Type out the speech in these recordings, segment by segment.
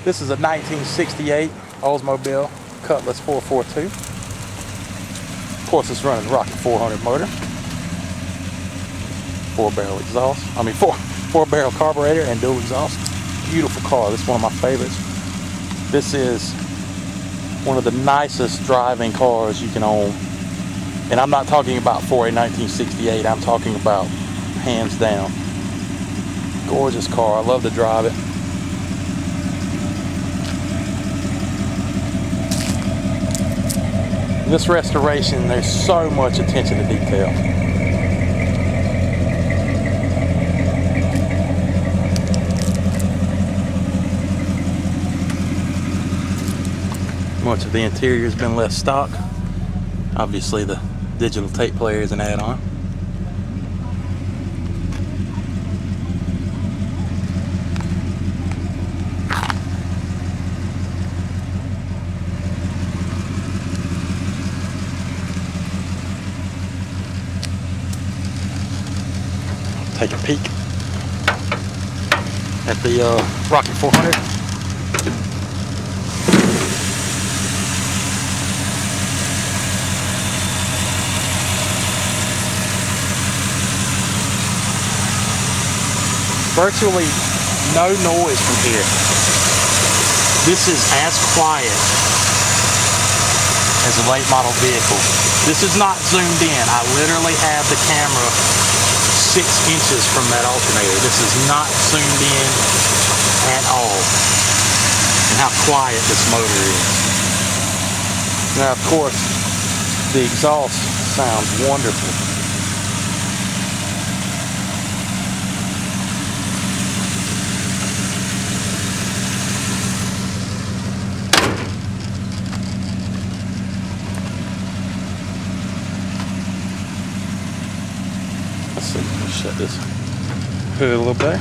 This is a 1968 Oldsmobile Cutlass 442. Of course, it's running Rocket 400 motor. 4-barrel exhaust. Four-barrel carburetor and dual exhaust. Beautiful car. This is one of my favorites. This is one of the nicest driving cars you can own. And I'm not talking about for a 1968. I'm talking about hands down. Gorgeous car. I love to drive it. This restoration, there's so much attention to detail. Much of the interior has been left stock. Obviously the digital tape player is an add-on. Take a peek at the Rocket 400. Virtually no noise from here. This is as quiet as a late model vehicle. This is not zoomed in. I literally have the camera 6 inches from that alternator. This is not zoomed in at all. And how quiet this motor is. Now, of course, the exhaust sounds wonderful. Let's see, let's shut this hood a little bit.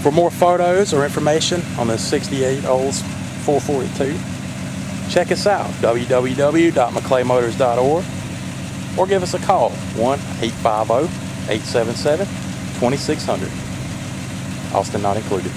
For more photos or information on the 68 Olds 442, check us out, www.maclaymotors.org, or give us a call, 1-850-877-2600. Austin not included.